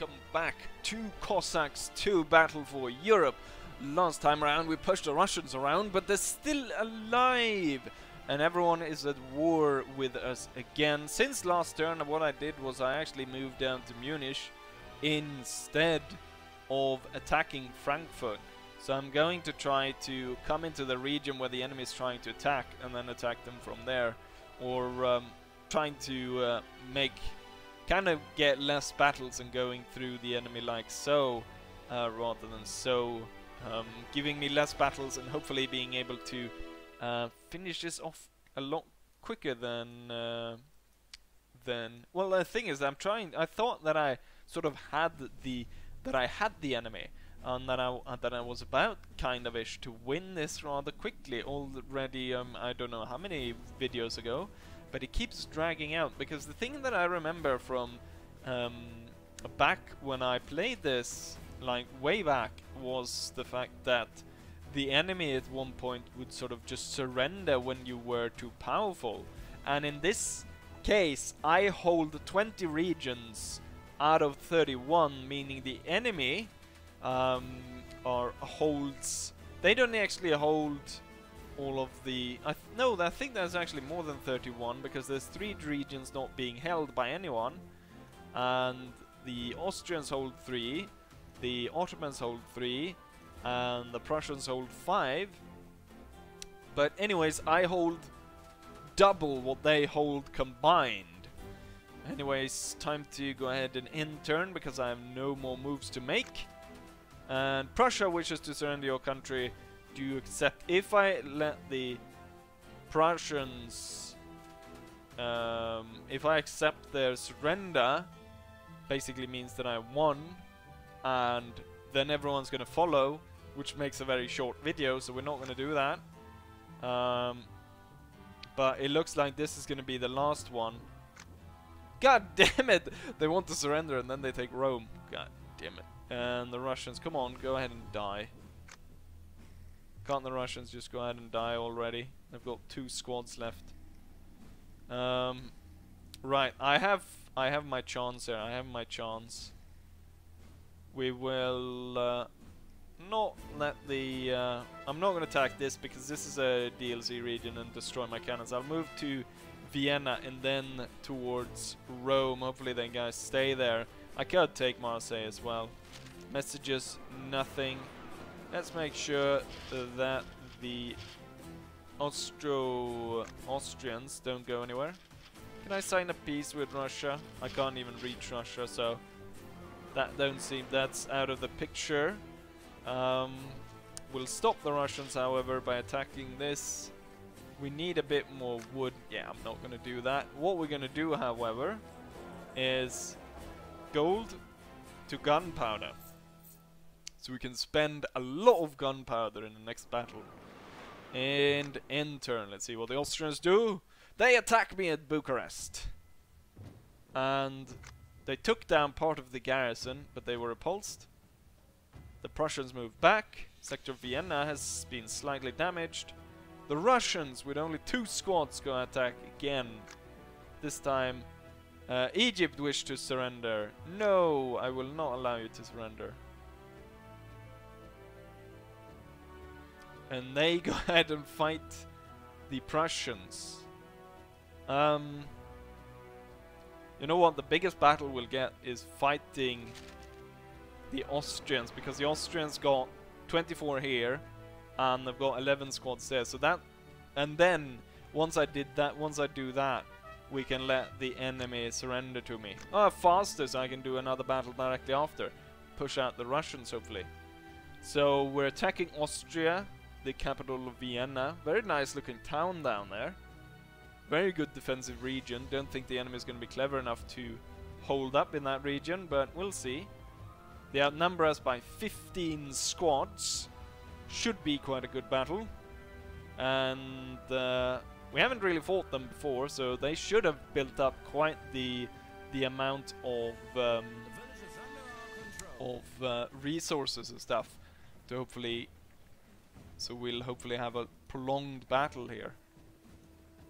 welcome back to Cossacks 2 Battle for Europe. Last time around we pushed the Russians around, but they're still alive! And everyone is at war with us again. Since last turn, what I did was I actually moved down to Munich instead of attacking Frankfurt. So I'm going to try to come into the region where the enemy is trying to attack and then attack them from there. Or trying to kind of get less battles and going through the enemy like so, rather than so, giving me less battles and hopefully being able to finish this off a lot quicker than well, the thing is, I thought that I sort of had the enemy, and that I was about kind of ish to win this rather quickly already. I don't know how many videos ago, but it keeps dragging out, because the thing that I remember from back when I played this, like way back, was the fact that the enemy at one point would sort of just surrender when you were too powerful. And in this case, I hold 20 regions out of 31, meaning the enemy holds. They don't actually hold all of the. No, I think there's actually more than 31, because there's 3 regions not being held by anyone, and the Austrians hold 3, the Ottomans hold 3, and the Prussians hold 5. But anyways, I hold double what they hold combined. Anyways, time to go ahead and end turn, because I have no more moves to make. And Prussia wishes to surrender your country. Do you accept? If I let the Prussians, if I accept their surrender, basically means that I won, and then everyone's gonna follow, which makes a very short video, so we're not gonna do that. But it looks like this is gonna be the last one. God damn it! They want to surrender and then they take Rome. God damn it. And the Russians, come on, go ahead and die. Can't the Russians just go ahead and die already? They've got 2 squads left. Right, I have my chance here. I have my chance. We will not let the. I'm not going to attack this, because this is a DLC region and destroy my cannons. I'll move to Vienna and then towards Rome. Hopefully, the guys stay there. I could take Marseille as well. Messages, nothing. Let's make sure that the Austrians don't go anywhere. Can I sign a peace with Russia? I can't even reach Russia, so that's out of the picture. We'll stop the Russians, however, by attacking this. We need a bit more wood. Yeah, I'm not going to do that. What we're going to do, however, is gold to gunpowder. So we can spend a lot of gunpowder in the next battle. And end turn. Let's see what the Austrians do. They attack me at Bucharest. And they took down part of the garrison, but they were repulsed. The Prussians moved back. Sector Vienna has been slightly damaged. The Russians, with only 2 squads, go attack again. This time, Egypt wished to surrender. No, I will not allow you to surrender. And they go ahead and fight the Prussians. You know what? The biggest battle we'll get is fighting the Austrians, because the Austrians got 24 here, and they've got 11 squads there. So that, and then once I do that, we can let the enemy surrender to me. Faster, so I can do another battle directly after. Push out the Russians, hopefully. So we're attacking Austria, the capital of Vienna. Very nice looking town down there. Very good defensive region. Don't think the enemy is going to be clever enough to hold up in that region, but we'll see. They outnumber us by 15 squads. Should be quite a good battle. And we haven't really fought them before, so they should have built up quite the amount of resources and stuff to hopefully. So we'll hopefully have a prolonged battle here.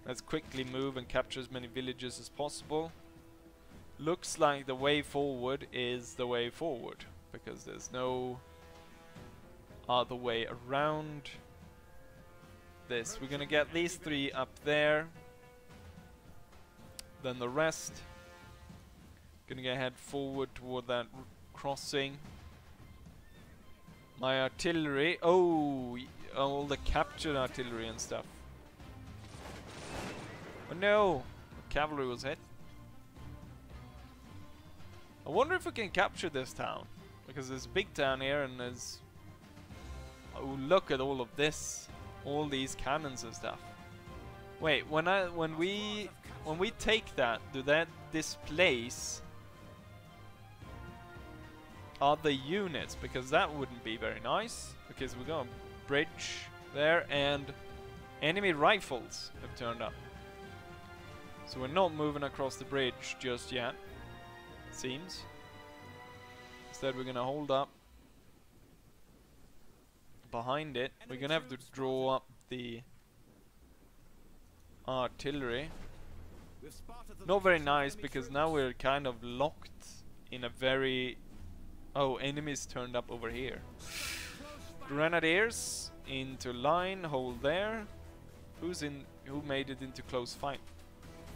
Let's quickly move and capture as many villages as possible. looks like the way forward is the way forward, because there's no other way around this. We're gonna get these 3 up there, then the rest gonna head forward toward that crossing. My artillery, oh, all the captured artillery and stuff. Oh no, cavalry was hit. I wonder if we can capture this town, because there's a big town here and there's, oh, look at all of this, all these cannons and stuff. Wait, when we take that, do that displace other units? Because that wouldn't be very nice, because we got a bridge there and enemy rifles have turned up. So we're not moving across the bridge just yet, seems. Instead we're gonna hold up behind it. We're gonna have to draw up the artillery. Not very nice, because now we're kind of locked in a very... Oh, enemies turned up over here. Grenadiers into line, hold there. Who made it into close fight?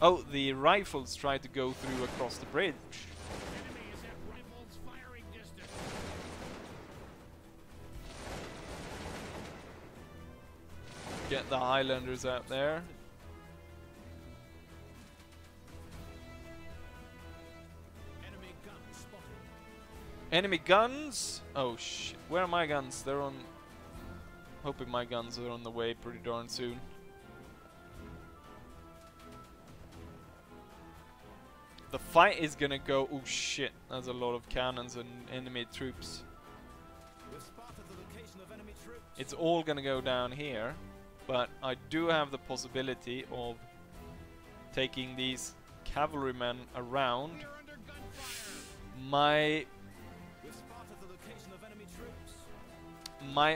Oh, the rifles tried to go through across the bridge. Get the Highlanders out there. Enemy guns? Oh shit, where are my guns? They're on... Hoping my guns are on the way pretty darn soon. The fight is gonna go... Oh shit, there's a lot of cannons and enemy troops. It's all gonna go down here, but I do have the possibility of taking these cavalrymen around. My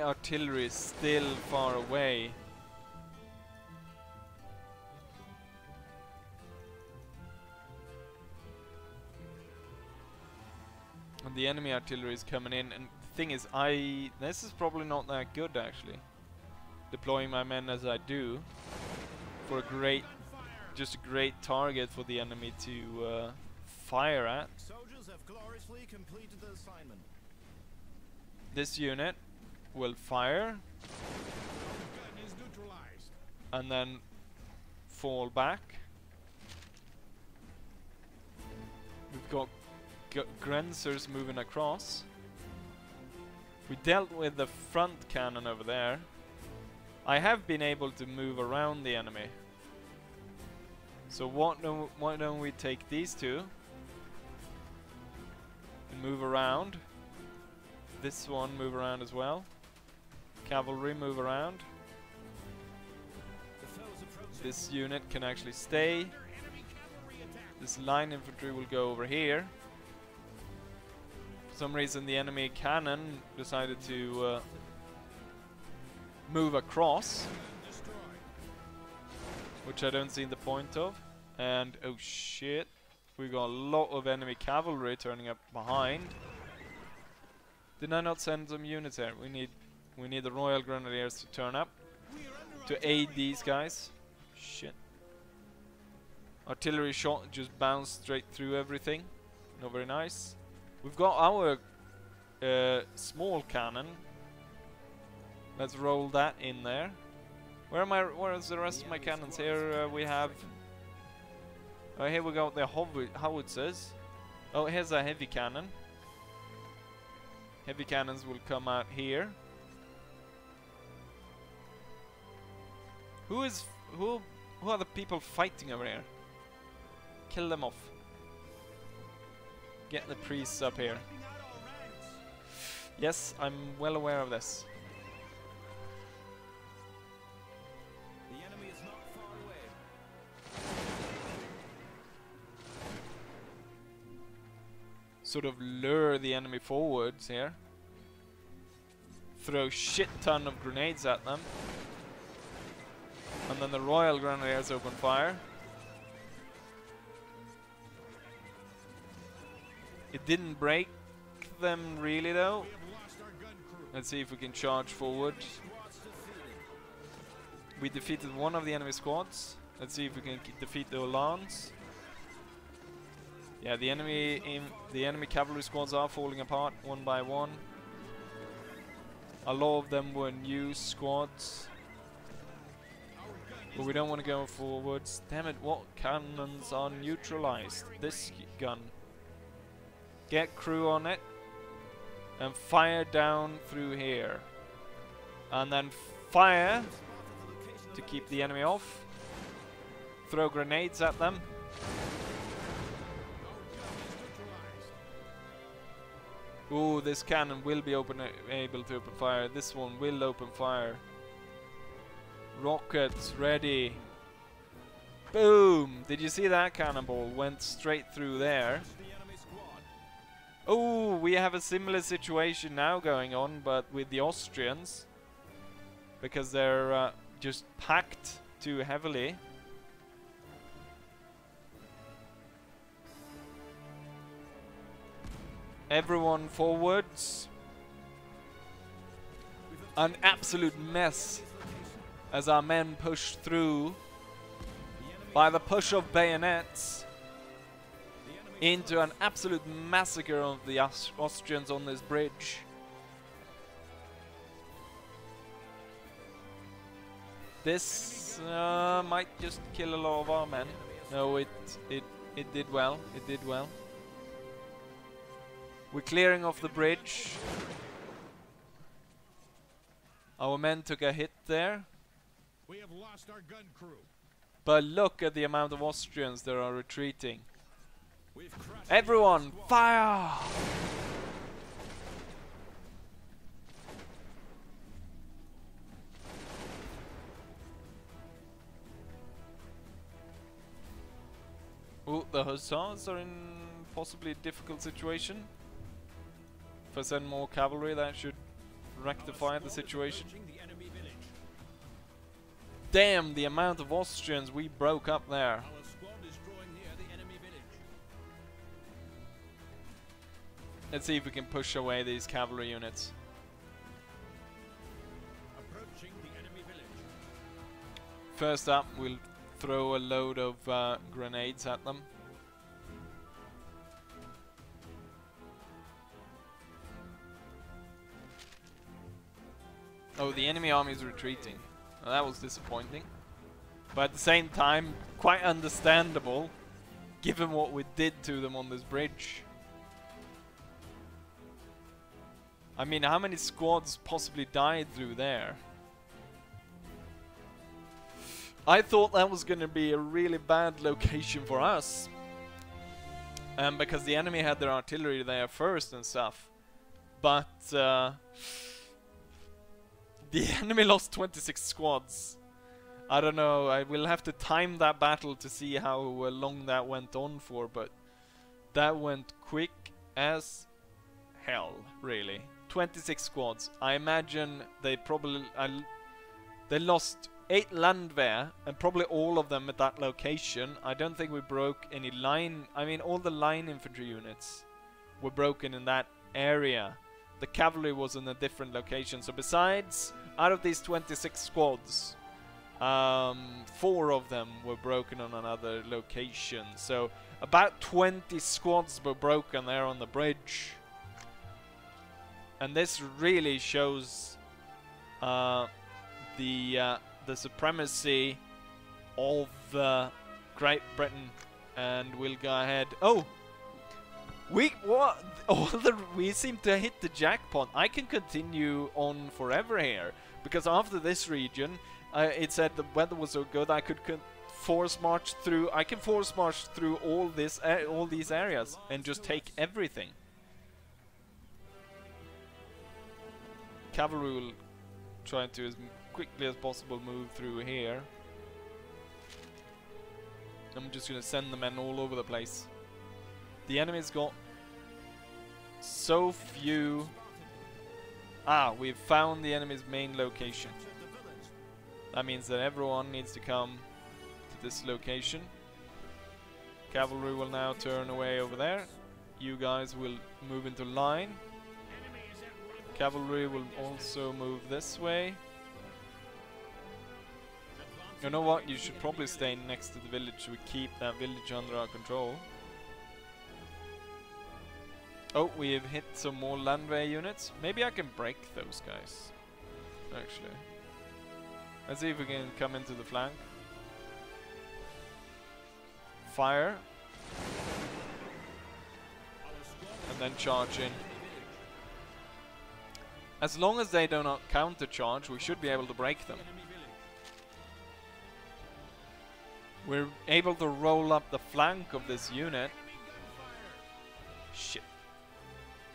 artillery is still far away. And the enemy artillery is coming in, and the thing is, this is probably not that good actually. Deploying my men as I do for just a great target for the enemy to fire at. Soldiers have gloriously completed the assignment. This unit will fire and then fall back. We've got Grensers moving across. We dealt with the front cannon over there. I have been able to move around the enemy. So why don't we take these two and move around. This one move around as well. Cavalry move around. This unit can actually stay. This line infantry will go over here. For some reason the enemy cannon decided to move across, which I don't see the point of. And oh shit, we got a lot of enemy cavalry turning up behind. Did I not send some units here? We need the Royal Grenadiers to turn up to aid these guys. Shit. Artillery shot just bounced straight through everything. Not very nice. We've got our small cannon. Let's roll that in there. Where is the rest of my cannons? Here we have... here we got the howitzers. Oh, here's a heavy cannon. Heavy cannons will come out here. Who are the people fighting over here? Kill them off. Get the priests up here. Yes, I'm well aware of this. The enemy is not far away. Sort of lure the enemy forwards here. Throw shit ton of grenades at them. And then the Royal Grenadiers open fire. It didn't break them really though. We have lost our gun crew. Let's see if we can charge forward. Squads defeated. We defeated one of the enemy squads. Let's see if we can defeat the Uhlans. Yeah, the enemy cavalry squads are falling apart one by one. A lot of them were new squads. But we don't want to go forwards. Damn it, what cannons are neutralized? This gun. Get crew on it. And fire down through here. And then fire to keep the enemy off. Throw grenades at them. Ooh, this cannon will be able to open fire. This one will open fire. Rockets ready. Boom! Did you see that cannonball? Went straight through there. Oh, we have a similar situation now going on, but with the Austrians. Because they're just packed too heavily. Everyone forwards. An absolute mess as our men push through by the push of bayonets into an absolute massacre of the Austrians on this bridge. This might just kill a lot of our men. No, it did well. It did well. We're clearing off the bridge. Our men took a hit there. We have lost our gun crew. But look at the amount of Austrians that are retreating. We've crushed Everyone, fire! Oh, the Hussars are in possibly a difficult situation. If I send more cavalry, that should rectify the situation. the enemy village. Damn, the amount of Austrians we broke up there. Our squad is drawing near the enemy village. Let's see if we can push away these cavalry units. Approaching the enemy village. First up, we'll throw a load of grenades at them. Oh, the enemy army is retreating. Well, that was disappointing. But at the same time, quite understandable, given what we did to them on this bridge. I mean, how many squads possibly died through there? I thought that was going to be a really bad location for us. Because the enemy had their artillery there first and stuff. But the enemy lost 26 squads. I don't know, I will have to time that battle to see how long that went on for, but that went quick as hell, really. 26 squads. I imagine they probably... they lost 8 Landwehr, and probably all of them at that location. I don't think we broke any line... I mean, all the line infantry units were broken in that area. The cavalry was in a different location. So besides, out of these 26 squads, 4 of them were broken on another location. So about 20 squads were broken there on the bridge. And this really shows the supremacy of Great Britain. And we'll go ahead. Oh! We seem to hit the jackpot. I can continue on forever here, because after this region, it said the weather was so good I could force march through. I can force march through all these areas and just take everything. Cavalry will try to as quickly as possible move through here. I'm just gonna send the men all over the place. The enemy's got so few. Ah, we've found the enemy's main location. That means that everyone needs to come to this location. Cavalry will now turn away over there. You guys will move into line. Cavalry will also move this way. You know what? You should probably stay next to the village so we keep that village under our control. Oh, we have hit some more landway units. Maybe I can break those guys. Actually. Let's see if we can come into the flank. Fire. And then charge in. As long as they do not counter-charge, we should be able to break them. We're able to roll up the flank of this unit. Shit.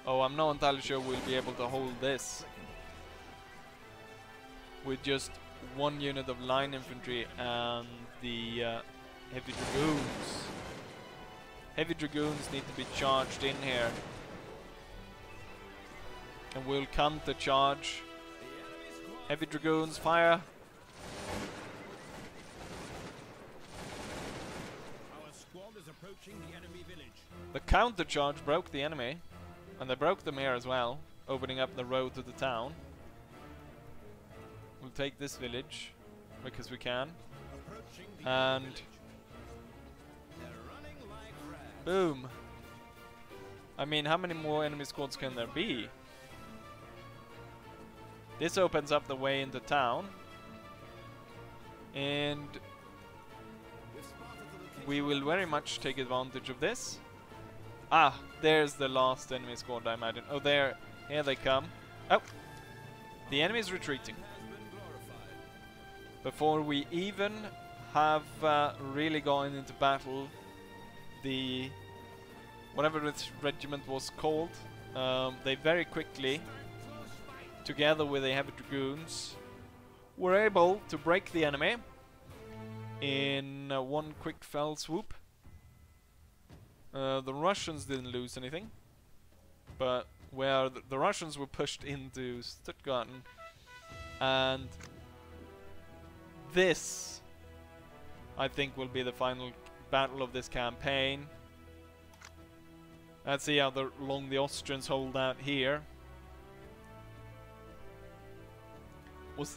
Oh, I'm not entirely sure we'll be able to hold this with just one unit of line infantry and the heavy dragoons. Heavy dragoons need to be charged in here. And we'll counter-charge. Heavy dragoons, fire! Our squad is approaching the enemy village. The counter-charge broke the enemy. And they broke them here as well, opening up the road to the town. We'll take this village, because we can. And... boom! I mean, how many more enemy squads can there be? This opens up the way into town. And... we will very much take advantage of this. Ah, there's the last enemy squad, I imagine. Oh, there. Here they come. Oh! The enemy is retreating. Before we even have really gone into battle, the... whatever this regiment was called, they very quickly, together with the heavy dragoons, were able to break the enemy in one quick fell swoop. The Russians didn't lose anything, but where the Russians were pushed into Stuttgart, and this, I think, will be the final battle of this campaign. Let's see how long the Austrians hold out here.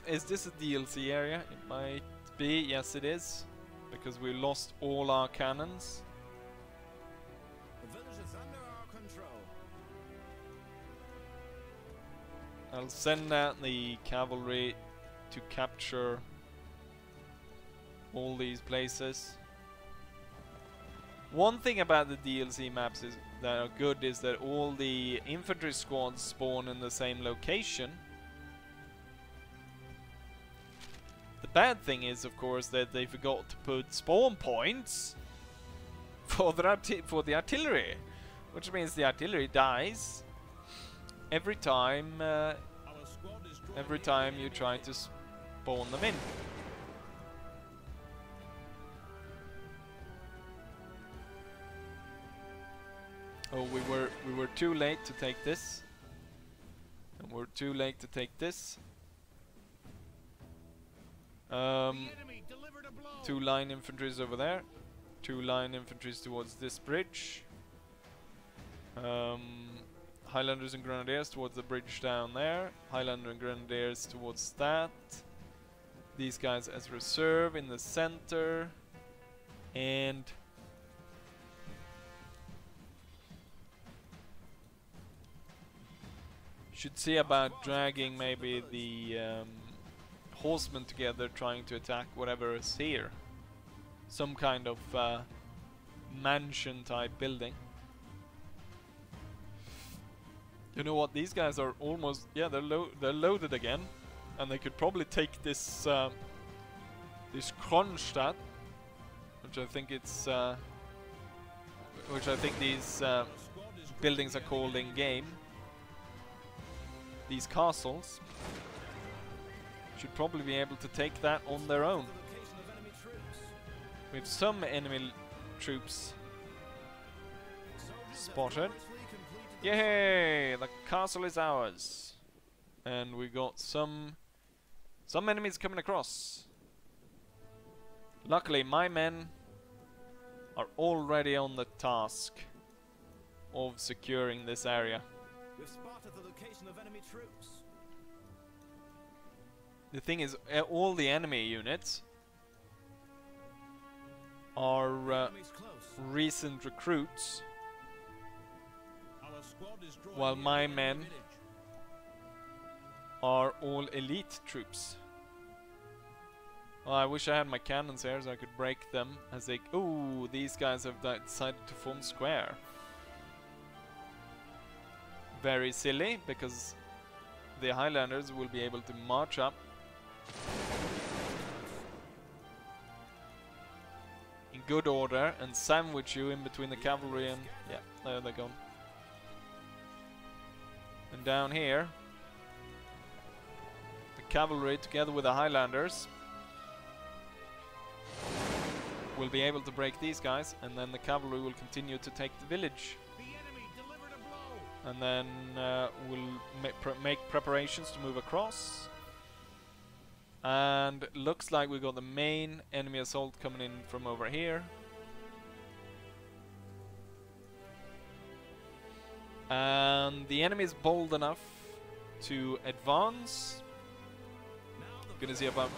Is this a DLC area? It might be. Yes, it is, because we lost all our cannons. The village is under our control. I'll send out the cavalry to capture all these places. One thing about the DLC maps that are good is that all the infantry squads spawn in the same location. The bad thing is, of course, that they forgot to put spawn points for the artillery, which means the artillery dies every time you try to spawn them in. Oh, we were too late to take this, and we're too late to take this. Two line infantries over there, two line infantries towards this bridge. Highlanders and Grenadiers towards the bridge down there. Highlander and Grenadiers towards that. These guys as reserve in the center. And should see about dragging maybe the horsemen together, trying to attack whatever is here. Some kind of mansion type building. You know what? These guys are almost, yeah, they're loaded again, and they could probably take this this Kronstadt, which I think it's which I think these buildings are called in game. These castles should probably be able to take that on their own. We have some enemy troops spotted. Yay! The castle is ours. And we got some enemies coming across. Luckily, my men are already on the task. of securing this area. We've spotted the location of enemy troops. The thing is, all the enemy units are Enemy's close. recent recruits, Our squad is drawing while near my the enemy men village. are all elite troops. Well, I wish I had my cannons here so I could break them as they... Ooh, these guys have decided to form square. Very silly, because the Highlanders will be able to march up in good order and sandwich you in between the cavalry and... Yeah, there they go. And down here, the cavalry together with the Highlanders will be able to break these guys, and then the cavalry will continue to take the village. The enemy delivered a blow. And then we'll make preparations to move across. And looks like we got the main enemy assault coming in from over here. And the enemy is bold enough to advance. Gonna see about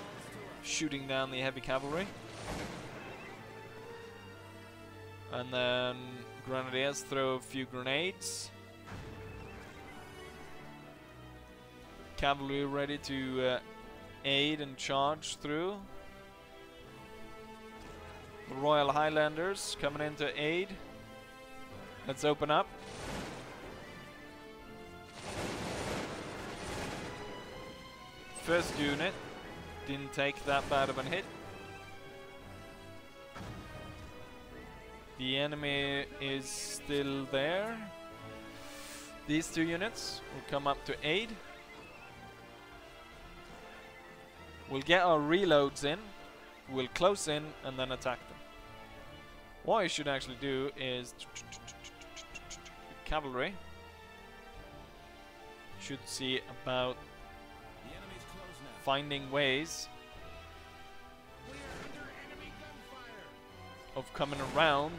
shooting down the heavy cavalry. And then grenadiers throw a few grenades. Cavalry ready to aid and charge through. The Royal Highlanders coming in to aid. Let's open up. First unit didn't take that bad of a hit. The enemy is still there. These two units will come up to aid. We'll get our reloads in, we'll close in and then attack them. What I should actually do is cavalry should see about The enemy's close now. finding ways We are under enemy gunfire. of coming around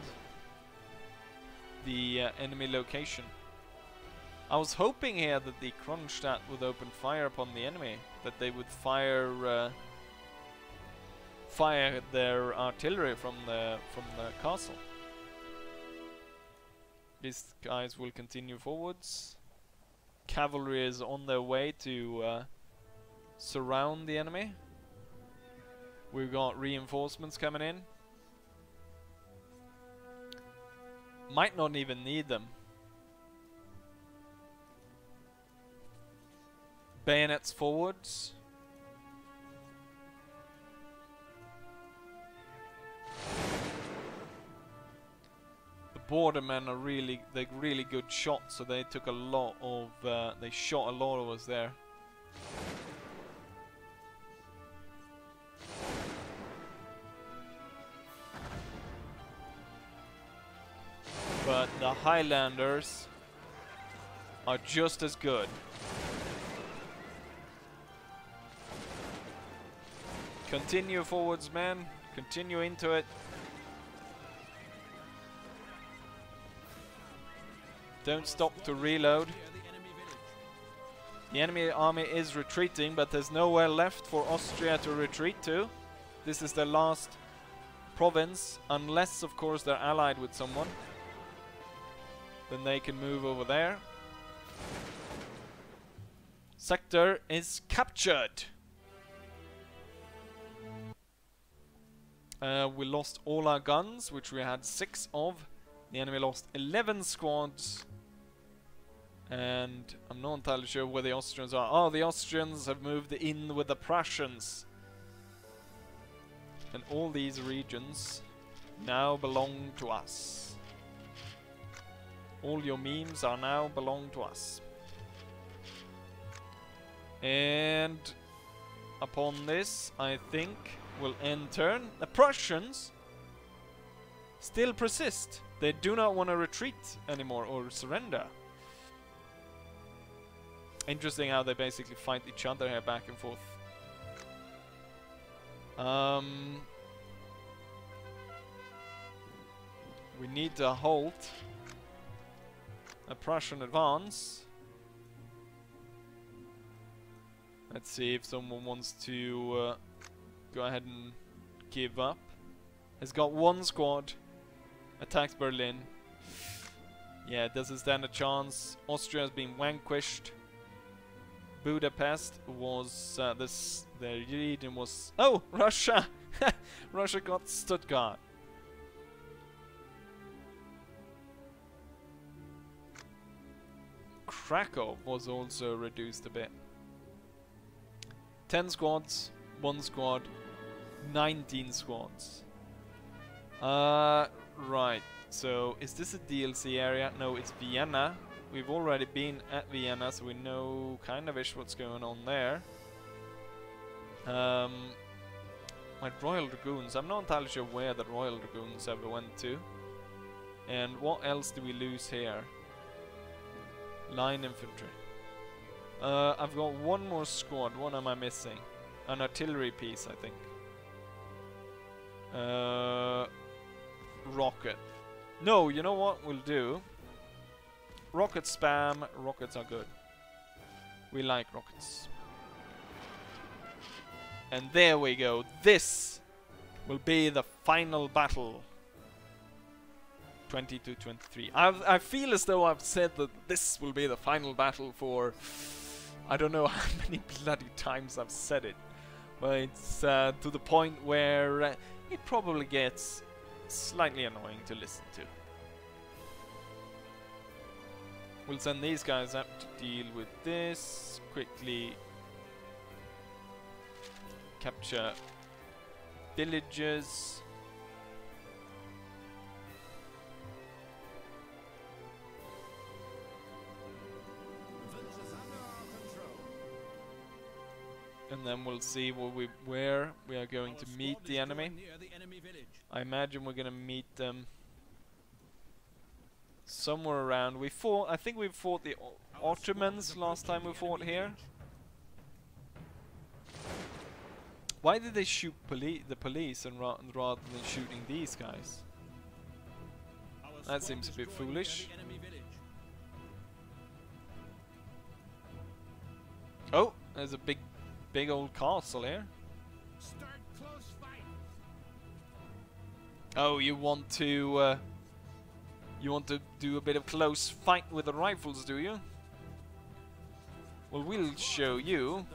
the enemy location. I was hoping here that the Kronstadt would open fire upon the enemy, that they would fire their artillery from the castle. These guys will continue forwards. Cavalry is on their way to surround the enemy. We've got reinforcements coming in. Might not even need them. Bayonets forwards. The bordermen are they're really good shots, so they took a lot of they shot a lot of us there. But the Highlanders are just as good. Continue forwards, men. Continue into it. Don't stop to reload. Near the enemy village. The enemy army is retreating, but there's nowhere left for Austria to retreat to. This is their last province, unless, of course, they're allied with someone. Then they can move over there. Sector is captured. We lost all our guns, which we had 6 of. The enemy lost 11 squads. And I'm not entirely sure where the Austrians are. Oh, the Austrians have moved in with the Prussians. And all these regions now belong to us. All your memes are now belong to us. And upon this, I think we'll end turn. The Prussians still persist. They do not want to retreat anymore or surrender. Interesting how they basically fight each other here back and forth. We need to halt a Prussian advance. Let's see if someone wants to go ahead and give up. Has got one squad. Attacks Berlin. Yeah, does it stand a chance? Austria has been vanquished. Budapest was the region was. Oh, Russia! Russia got Stuttgart. Krakow was also reduced a bit. 10 squads, 1 squad, 19 squads. Right. So, is this a DLC area? No, it's Vienna. We've already been at Vienna, so we know kind of ish what's going on there. My Royal Dragoons. I'm not entirely sure where the Royal Dragoons ever went to. And what else do we lose here? Line infantry. I've got one more squad. What am I missing? An artillery piece, I think. Rocket. No, you know what we'll do? Rocket spam. Rockets are good. We like rockets. And there we go. This will be the final battle. 22-23. I feel as though I've said that this will be the final battle for I don't know how many bloody times I've said it, but it's to the point where it probably gets slightly annoying to listen to. We'll send these guys up to deal with this. Quickly capture villages. And then we'll see where we are going to meet the enemy. I imagine we're going to meet them somewhere around. I think we fought the Ottomans last time we fought here. Why did they shoot the police rather than shooting these guys? That seems a bit foolish. Oh, there's a big old castle here. Oh, you want to do a bit of close fight with the rifles, do you? Well, we'll show you.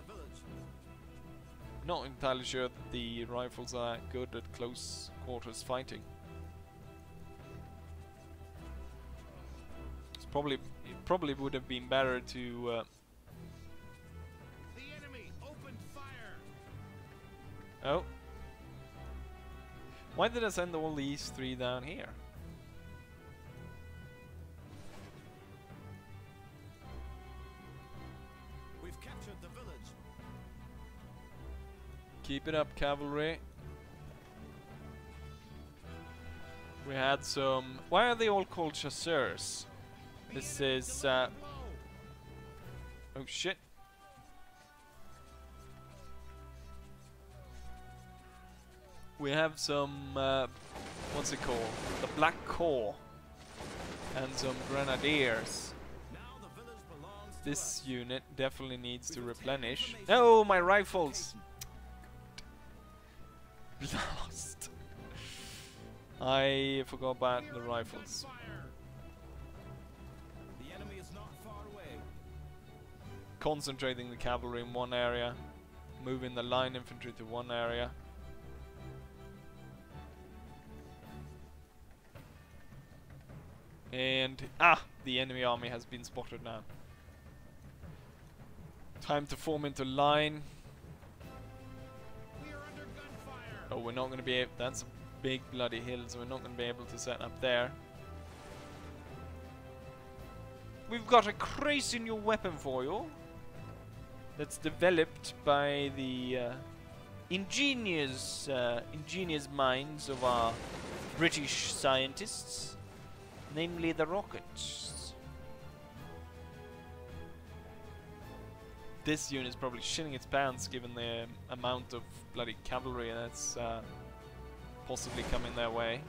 Not entirely sure that the rifles are good at close quarters fighting. It probably would have been better to oh. Why did I send all these 3 down here? We've captured the village. Keep it up, cavalry. We had some... Why are they all called chasseurs? This is... oh shit. We have some, what's it called? The Black Corps. And some Grenadiers. This unit definitely needs to replenish. No, my rifles! Lost. I forgot about the rifles. The enemy is not far away. Concentrating the cavalry in one area. Moving the line infantry to one area. And the enemy army has been spotted now. Time to form into line. We are under gunfire. Oh, we're not going to be able. That's a big bloody hill, so we're not going to be able to set up there. We've got a crazy new weapon for you. That's developed by the ingenious minds of our British scientists. Namely the rockets. This unit is probably shitting its pants given the amount of bloody cavalry that's possibly coming their way.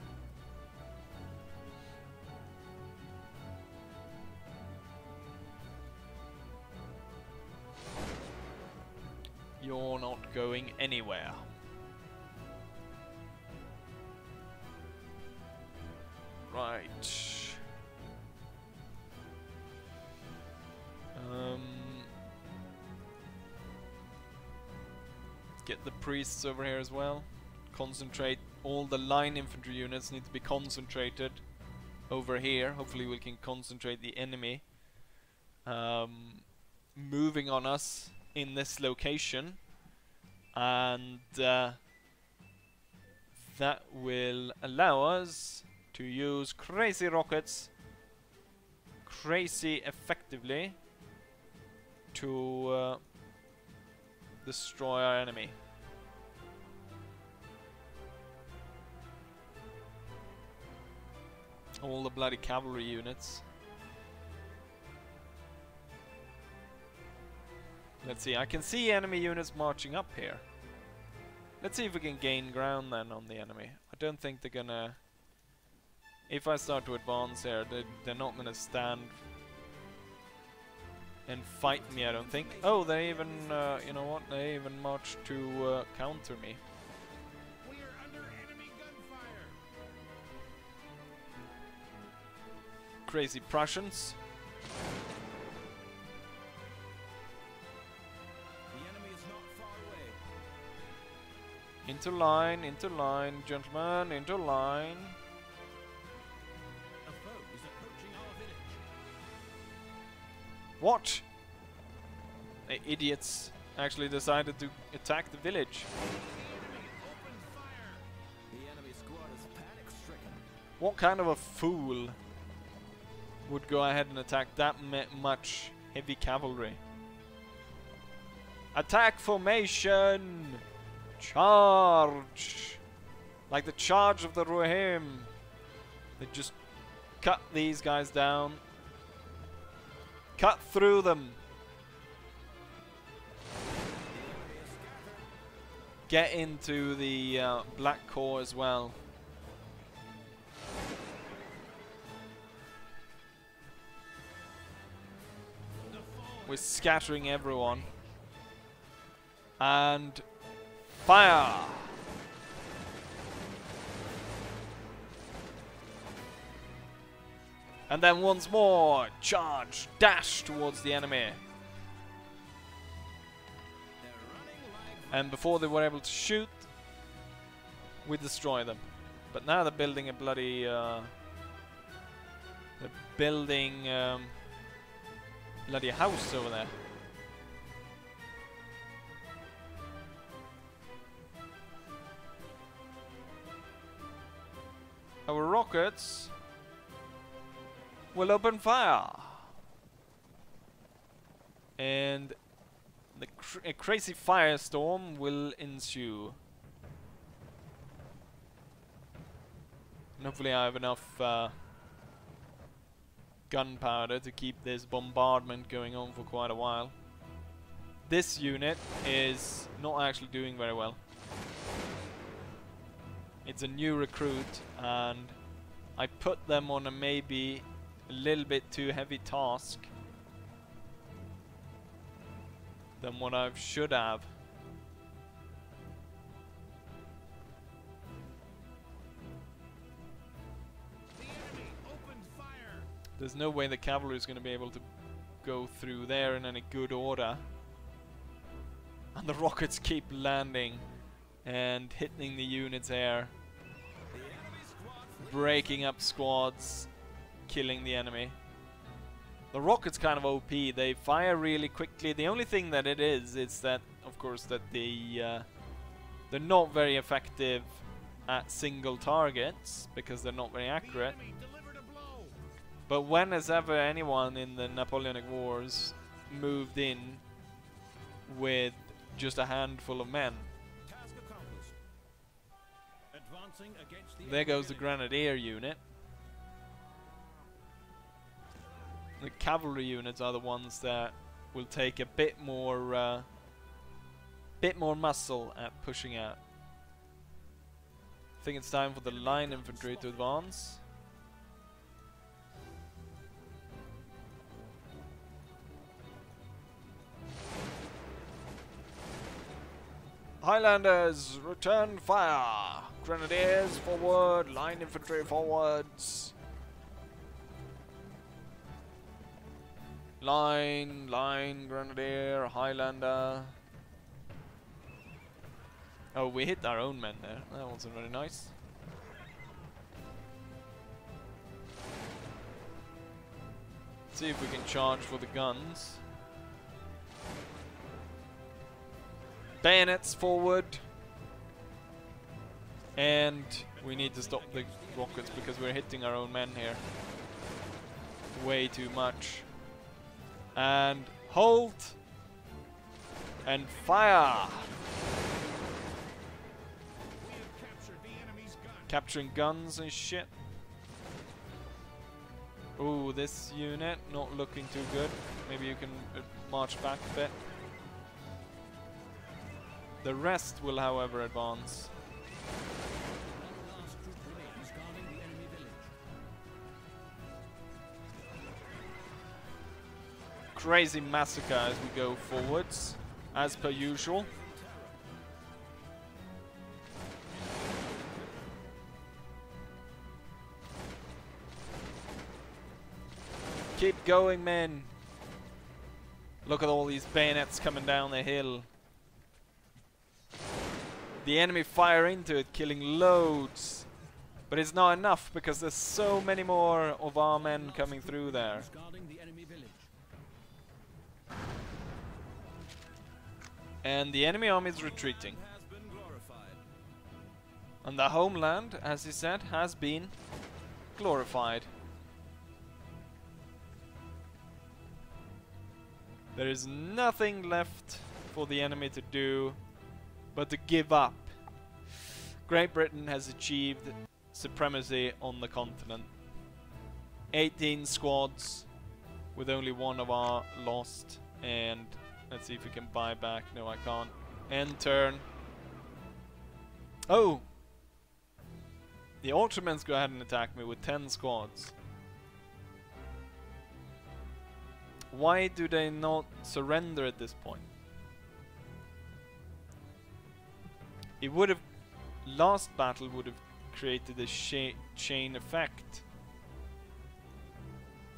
You're not going anywhere. Right. Get the priests over here as well. Concentrate. All the line infantry units need to be concentrated over here. Hopefully we can concentrate the enemy moving on us in this location. And that will allow us to use crazy rockets crazy effectively to destroy our enemy. All the bloody cavalry units. Let's see, I can see enemy units marching up here. Let's see if we can gain ground then on the enemy. I don't think they're gonna... If I start to advance here, they're not gonna stand and fight me, I don't think. Oh, they even, you know what, they even marched to counter me. We are under enemy gunfire. Crazy Prussians. The enemy is not far away. Into line, gentlemen, into line. A foe is approaching our village. What? The idiots actually decided to attack the village. The enemy opened fire. The enemy squad is panic-stricken. What kind of a fool would go ahead and attack that much heavy cavalry? Attack formation! Charge! Like the charge of the Rohirrim. They just cut these guys down. Cut through them. Get into the Black Core as well. We're scattering everyone. And fire! And then once more, charge, dash towards the enemy. And before they were able to shoot, we destroy them. But now they're building a bloody... they're building bloody house over there. Our rockets will open fire. And a crazy firestorm will ensue. And hopefully I have enough gunpowder to keep this bombardment going on for quite a while. This unit is not actually doing very well. It's a new recruit and I put them on a maybe a little bit too heavy task than what I should have. The enemy opened fire. There's no way the cavalry is going to be able to go through there in any good order. And the rockets keep landing and hitting the units here, The enemy squad breaking up squads, killing the enemy. The rocket's kind of OP. They fire really quickly. The only thing that it is that, of course, that they're not very effective at single targets because they're not very accurate. The enemy delivered a blow. But when has ever anyone in the Napoleonic Wars moved in with just a handful of men? Task accomplished. Advancing against the There enemy goes the village. Grenadier unit. The cavalry units are the ones that will take a bit more muscle at pushing out. I think it's time for the line infantry to advance. Highlanders, return fire! Grenadiers, forward! Line infantry, forwards! Line, Grenadier, Highlander. Oh, we hit our own men there. That wasn't very nice. Let's see if we can charge for the guns. Bayonets forward. And we need to stop the rockets because we're hitting our own men here. Way too much. And hold. And fire. Capturing guns and shit. Ooh, this unit not looking too good. Maybe you can march back a bit. The rest will, however, advance. Crazy massacre as we go forwards, as per usual. Keep going, men. Look at all these bayonets coming down the hill. The enemy fire into it, killing loads. But it's not enough because there's so many more of our men coming through there. And the enemy army is retreating. And the homeland, as he said, has been glorified. There is nothing left for the enemy to do but to give up. Great Britain has achieved supremacy on the continent. 18 squads with only one of our lost. And let's see if we can buy back. No, I can't. End turn. Oh! The Ottomans go ahead and attack me with 10 squads. Why do they not surrender at this point? It would have... Last battle would have created a chain effect.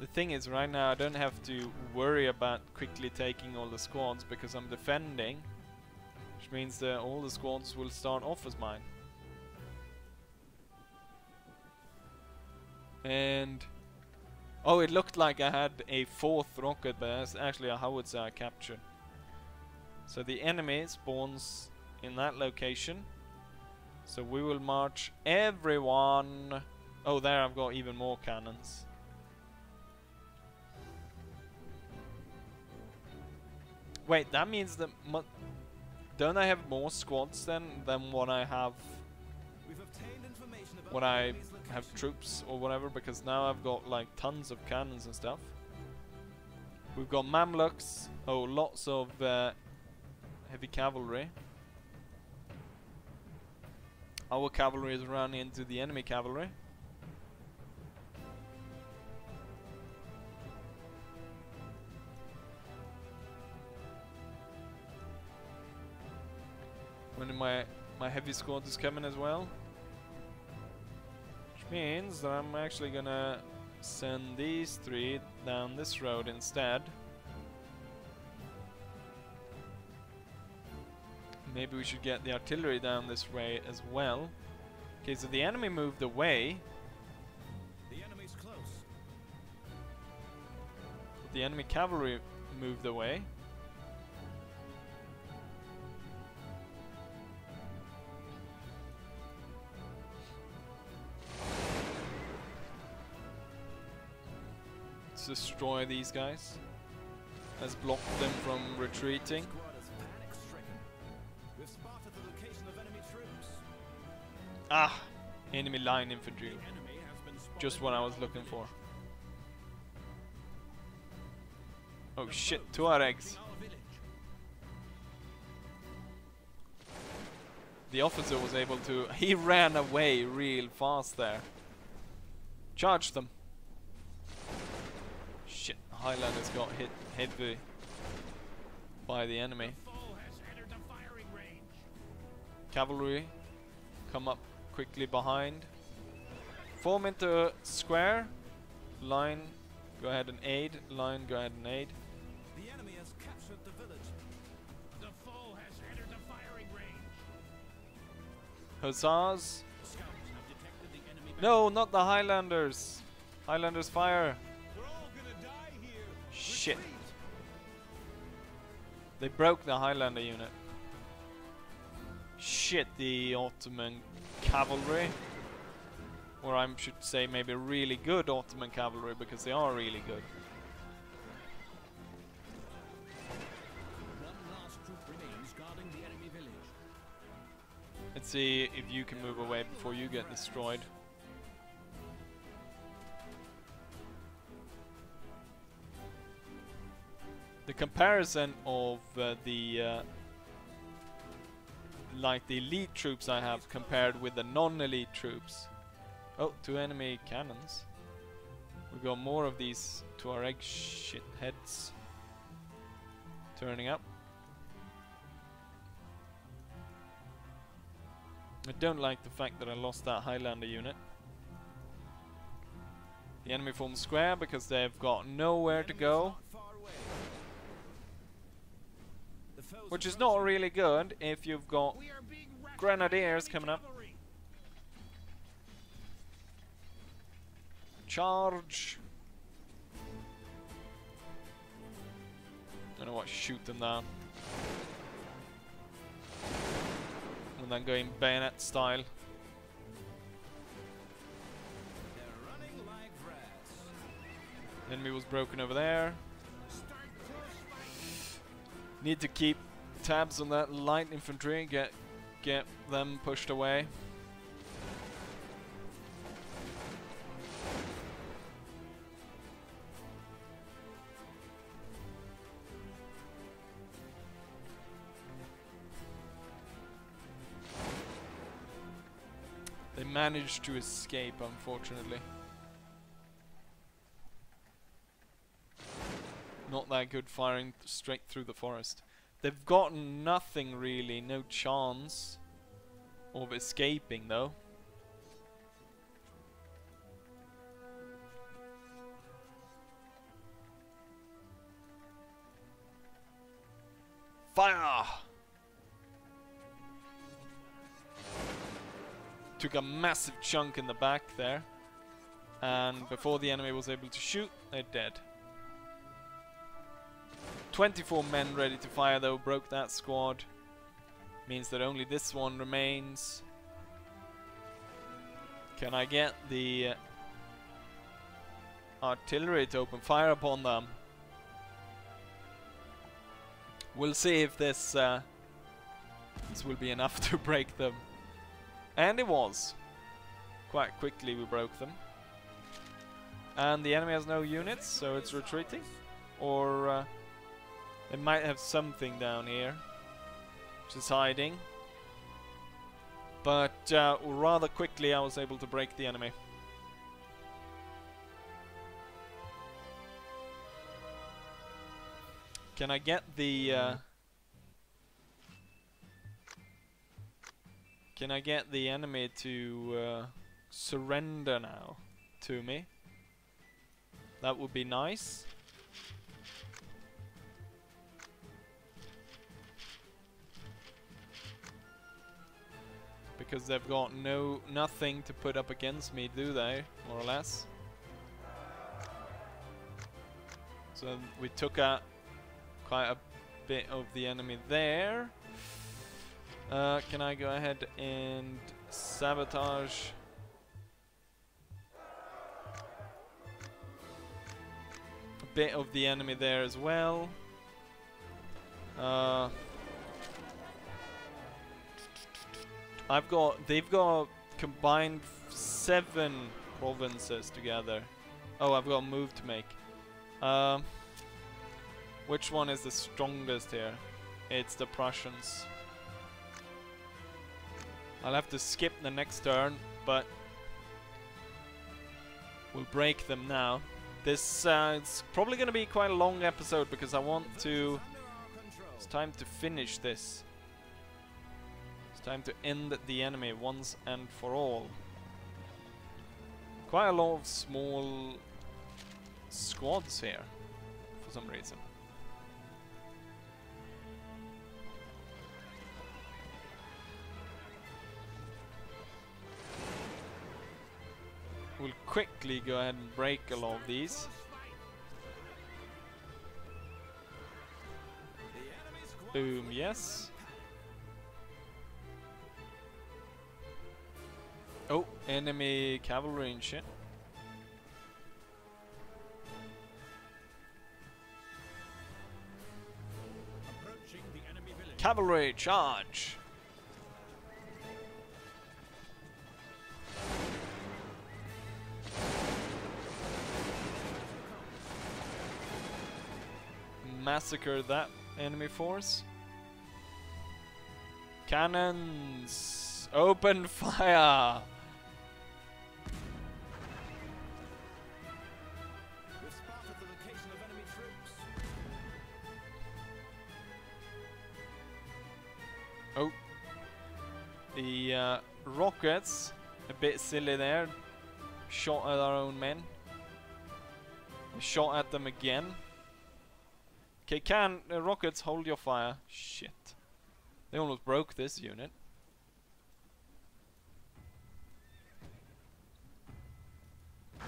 The thing is, right now I don't have to worry about quickly taking all the squads because I'm defending. Which means that all the squads will start off as mine. And... oh, it looked like I had a 4th rocket, but that's actually a howitzer I captured. So the enemy spawns in that location. So we will march everyone. Oh, there I've got even more cannons. Wait, that means that... don't I have more squads then than what I have... when I have troops or whatever, because now I've got like tons of cannons and stuff. We've got Mamluks, oh, lots of heavy cavalry. Our cavalry is running into the enemy cavalry. When my heavy squad is coming as well. Means that I'm actually gonna send these 3 down this road instead. Maybe we should get the artillery down this way as well. Okay, so the enemy moved away. The enemy's close. The enemy cavalry moved away. Destroy these guys. Let's block them from retreating. Ah! Enemy line infantry. Just what I was looking for. Oh shit, Tuaregs. The officer was able to... he ran away real fast there. Charge them. Shit, Highlanders got hit heavy by the enemy. cavalry come up quickly behind. Form into square. Line, go ahead and aid. Line, go ahead and aid. The enemy has captured the village. The foe has entered the firing range. Hussars. Scouts have detected the enemy. No, not the Highlanders. Highlanders fire. We're all gonna die here. Shit. Retreat. They broke the Highlander unit. Shit, the Ottoman cavalry. Or I should say maybe really good Ottoman cavalry, because they are really good. One last troop remains guarding the enemy village. Let's see if you can move away before you get destroyed. The comparison of like the elite troops I have compared with the non-elite troops. Oh, 2 enemy cannons. We got more of these Tuareg shit heads turning up. I don't like the fact that I lost that Highlander unit. The enemy forms square because they've got nowhere to go. Which is not really good if you've got grenadiers coming up. Charge! I know what, shoot them down. And then go in bayonet style. They're running like rats. Enemy was broken over there. Need to keep tabs on that light infantry, get them pushed away. They managed to escape, unfortunately. Not that good firing straight through the forest. They've gotten nothing really, no chance of escaping though. Fire! Took a massive chunk in the back there. And before the enemy was able to shoot, they're dead. 24 men ready to fire though, broke that squad. Means that only this one remains. Can I get the artillery to open fire upon them? We'll see if this will be enough to break them. And it was. Quite quickly we broke them. And the enemy has no units, so it's retreating. Or they might have something down here, which is hiding. But rather quickly I was able to break the enemy. Can I get the can I get the enemy to surrender now to me? That would be nice. Because they've got nothing to put up against me, do they? More or less. So we took out quite a bit of the enemy there. Can I go ahead and sabotage? A bit of the enemy there as well. They've got combined 7 provinces together. Oh, I've got a move to make. Which one is the strongest here? It's the Prussians. I'll have to skip the next turn, but we'll break them now. This it's probably going to be quite a long episode because I want to... It's time to finish this. It's time to end the enemy once and for all. Quite a lot of small squads here, for some reason. We'll quickly go ahead and break a lot of these. Boom, yes. Oh, enemy cavalry and shit. Approaching the enemy village. Cavalry charge! Massacre that enemy force. Cannons! Open fire! We've spotted the location of enemy troops. Oh. The rockets, a bit silly there. Shot at our own men. We shot at them again. Okay, rockets hold your fire? Shit. They almost broke this unit.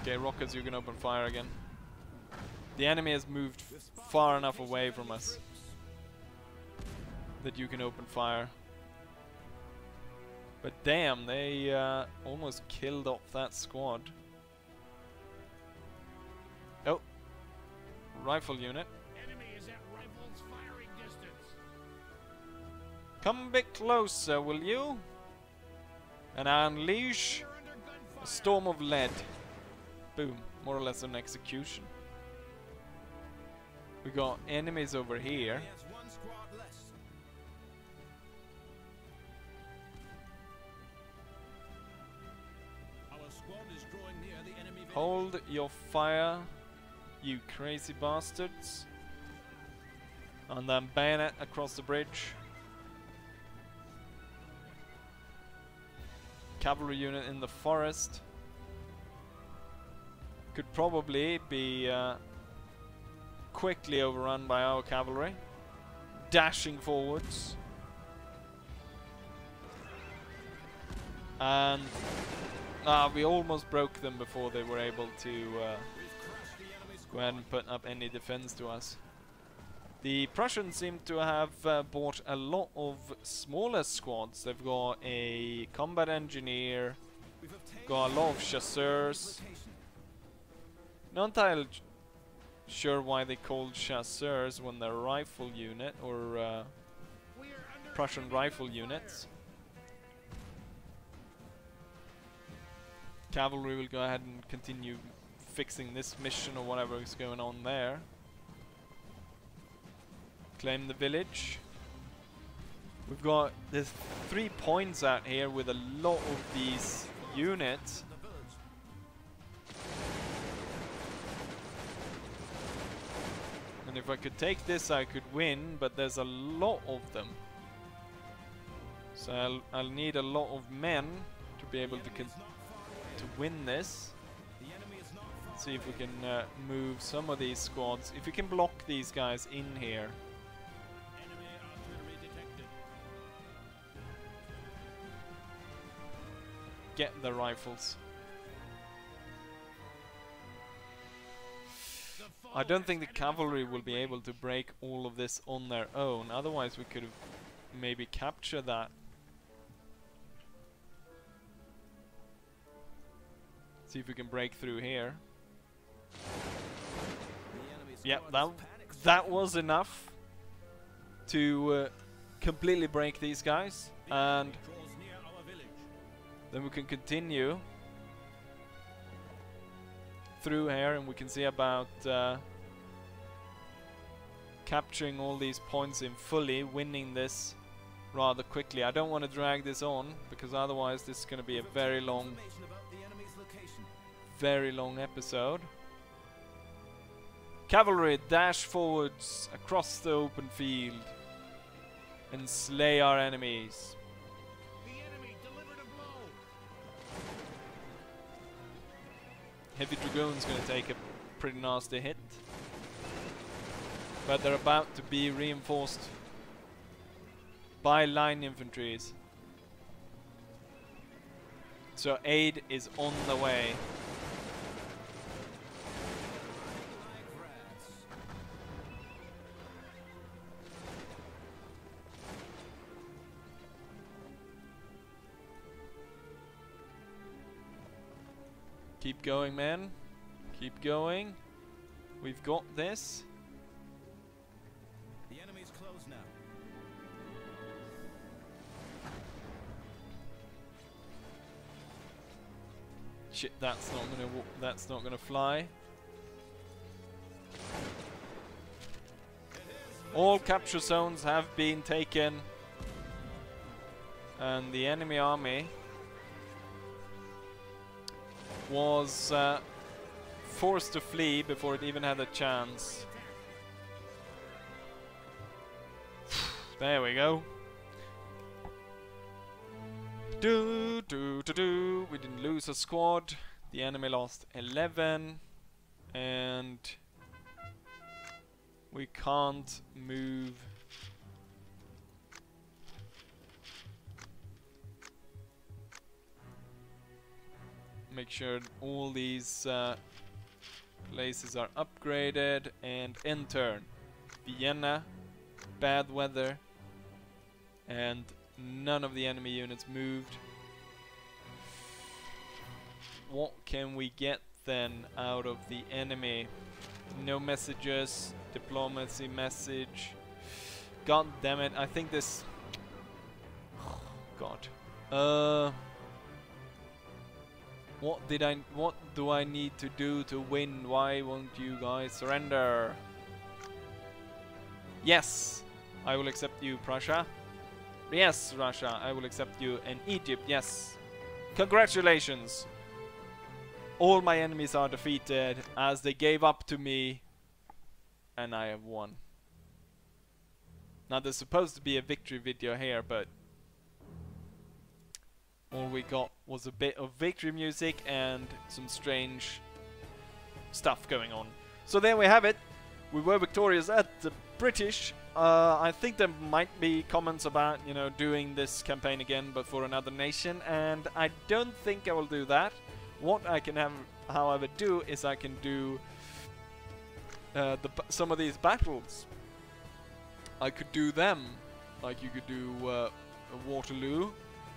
Okay, rockets, you can open fire again. The enemy has moved far enough away from us that you can open fire. But damn, they almost killed off that squad. Oh. Rifle unit. Enemy is at rifles firing distance. Come a bit closer, will you? And I unleash We're under gunfire. a storm of lead. Boom. More or less an execution. We got enemies over here. Enemy has one squad less. Our squad is drawing near the enemy village. Hold your fire, you crazy bastards. And then bayonet across the bridge. Cavalry unit in the forest. Could probably be quickly overrun by our cavalry. Dashing forwards. And we almost broke them before they were able to We've crushed the enemy go squad. ahead and put up any defense to us. The Prussians seem to have bought a lot of smaller squads. They've got a combat engineer, We've obtained got a lot of chasseurs. location. Not entirely sure why they called chasseurs when they're rifle unit or We are under Prussian enemy rifle gunfire. units. Cavalry will go ahead and continue fixing this mission or whatever is going on there. Claim the village. We've got there's 3 points out here with a lot of these units. The village. And if I could take this, I could win, but there's a lot of them. So I'll need a lot of men to be able to win this. The enemy is not far. See if we can move some of these squads. If we can block these guys in here. Enemy artillery detected. Get the rifles. The foe I don't has think the entered cavalry will firing be range. able to break all of this on their own. Otherwise we could have maybe captured that. See if we can break through here. The enemy Yep, squad that is panic that was enough to completely break these guys, The and enemy draws near our village. then we can continue through here, and we can see about capturing all these points in fully, winning this rather quickly. I don't want to drag this on because otherwise this is going to be a We've very obtained long, information about the enemy's location. very long episode. Cavalry, dash forwards across the open field and slay our enemies. heavy dragoon's gonna take a pretty nasty hit. But they're about to be reinforced by line infantries. So aid is on the way. Keep going, man. Keep going. We've got this. The enemy's close now. Shit, that's not gonna fly. All capture zones have been taken, and the enemy army was forced to flee before it even had a chance. There we go. We didn't lose a squad. The enemy lost 11, and we can't move. Make sure all these places are upgraded, and enter. Vienna, bad weather, and none of the enemy units moved. What can we get then out of the enemy? No messages, diplomacy message. God damn it, I think this... God. What do I need to do to win? Why won't you guys surrender? Yes, I will accept you, Prussia. Yes, Russia, I will accept you. And Egypt, yes. Congratulations. All my enemies are defeated as they gave up to me, and I have won. Now there's supposed to be a victory video here, but all we got was a bit of victory music and some strange stuff going on. So there we have it. We were victorious at the British. I think there might be comments about, you know, doing this campaign again, but for another nation, and I don't think I will do that. What I can however, do is I can do some of these battles. I could do them, like you could do Waterloo,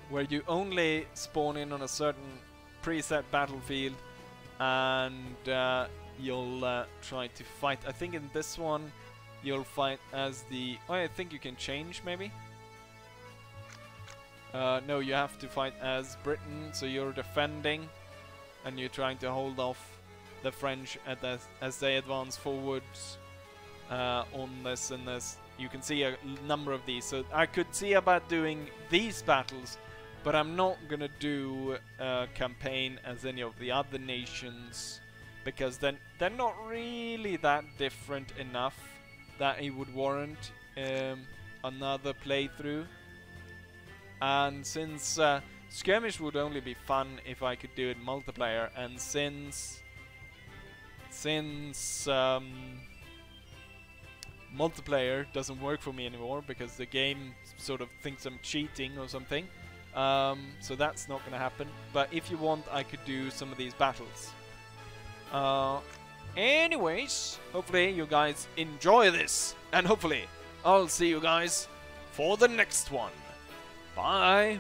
where you only spawn in on a certain preset battlefield, and you'll try to fight. I think in this one you'll fight as the... Oh, I think you can change, maybe? No, you have to fight as Britain, so you're defending, and you're trying to hold off the French as they advance forwards on this and this. You can see a number of these, so I could see about doing these battles, but I'm not gonna do a campaign as any of the other nations, because then they're not really that different enough that it would warrant another playthrough. And since skirmish would only be fun if I could do it multiplayer, and since multiplayer doesn't work for me anymore because the game sort of thinks I'm cheating or something, so that's not gonna happen. But if you want, I could do some of these battles. Anyways, hopefully you guys enjoy this, and hopefully I'll see you guys for the next one. Bye!